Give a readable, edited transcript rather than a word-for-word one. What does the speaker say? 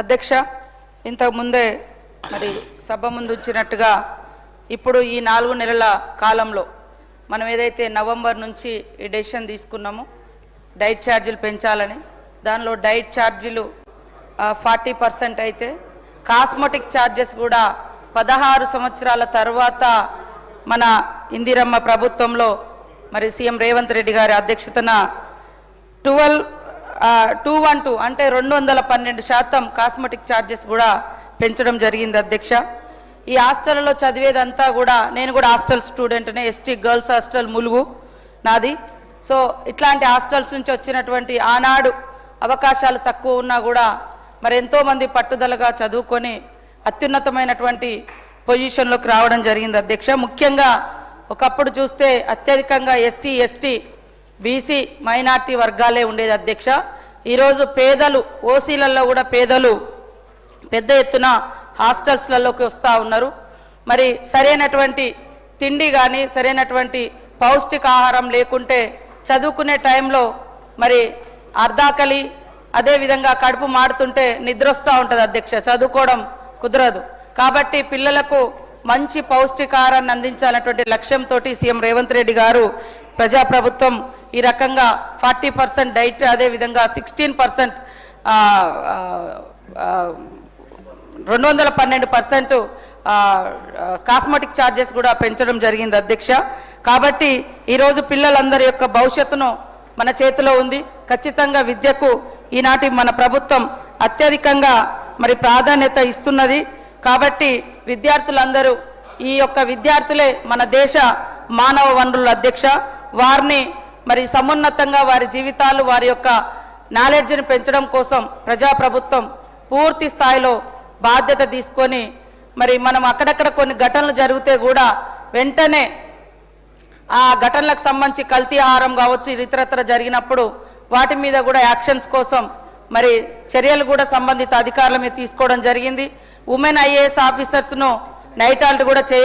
అధ్యక్ష, ఇంతకు ముందే మరి సభ ముందు ఉంచినట్టుగా ఇప్పుడు ఈ 4 నెలల కాలంలో మనం ఏదైతే నవంబర్ నుంచి ఈ డెసిషన్ తీసుకున్నామో డైట్ ఛార్జీలు పెంచాలని, దానిలో డైట్ ఛార్జీలు 40% అయితే కాస్మెటిక్ ఛార్జెస్ కూడా 16 సంవత్సరాల తర్వాత మన ఇందిరమ్మ ప్రభుత్వంలో మరి సీఎం రేవంత్ రెడ్డి గారి అధ్యక్షతన 212 అంటే 212% కాస్మెటిక్ ఛార్జెస్ కూడా పెంచడం జరిగింది అధ్యక్ష. ఈ హాస్టల్లో చదివేదంతా కూడా, నేను కూడా హాస్టల్ స్టూడెంట్నే, ఎస్టీ గర్ల్స్ హాస్టల్ ములుగు నాది. సో ఇట్లాంటి హాస్టల్స్ నుంచి వచ్చినటువంటి ఆనాడు అవకాశాలు తక్కువ ఉన్నా కూడా మరి ఎంతోమంది పట్టుదలగా చదువుకొని అత్యున్నతమైనటువంటి పొజిషన్లోకి రావడం జరిగింది అధ్యక్ష. ముఖ్యంగా ఒకప్పుడు చూస్తే అత్యధికంగా ఎస్సీ ఎస్టీ బీసీ మైనార్టీ వర్గాలే ఉండేది అధ్యక్ష. ఈరోజు పేదలు, ఓసీలలో కూడా పేదలు పెద్ద ఎత్తున హాస్టల్స్లలోకి వస్తూ ఉన్నారు. మరి సరైనటువంటి తిండి కానీ సరైనటువంటి పౌష్టికాహారం లేకుంటే చదువుకునే టైంలో మరి అర్ధాకలి, అదేవిధంగా కడుపు మాడుతుంటే నిద్ర వస్తూ ఉంటుంది అధ్యక్ష, చదువుకోవడం కుదరదు. కాబట్టి పిల్లలకు మంచి పౌష్టికాహారాన్ని అందించాలన్నటువంటి లక్ష్యంతో సీఎం రేవంత్ రెడ్డి గారు ప్రజాప్రభుత్వం ఈ రకంగా 40% డైట్, అదేవిధంగా 16% 212% కాస్మెటిక్ ఛార్జెస్ కూడా పెంచడం జరిగింది అధ్యక్ష. కాబట్టి ఈరోజు పిల్లలందరి యొక్క భవిష్యత్తును మన చేతిలో ఉంది. ఖచ్చితంగా విద్యకు ఈనాటి మన ప్రభుత్వం అత్యధికంగా మరి ప్రాధాన్యత ఇస్తున్నది. కాబట్టి విద్యార్థులందరూ, ఈ యొక్క విద్యార్థులే మన దేశ మానవ వనరుల అధ్యక్ష. వారిని మరి సమున్నతంగా వారి జీవితాలు, వారి యొక్క నాలెడ్జ్ని పెంచడం కోసం ప్రజాప్రభుత్వం పూర్తి స్థాయిలో బాధ్యత తీసుకొని, మరి మనం అక్కడక్కడ కొన్ని ఘటనలు జరిగితే కూడా వెంటనే ఆ ఘటనలకు సంబంధించి కల్తీ ఆహారం కావచ్చు, ఇతరత్ర జరిగినప్పుడు వాటి మీద కూడా యాక్షన్స్ కోసం మరి చర్యలు కూడా సంబంధిత అధికారుల మీద తీసుకోవడం జరిగింది. ఉమెన్ ఐఏఎస్ ఆఫీసర్స్ను నైట్ హాల్ట్ కూడా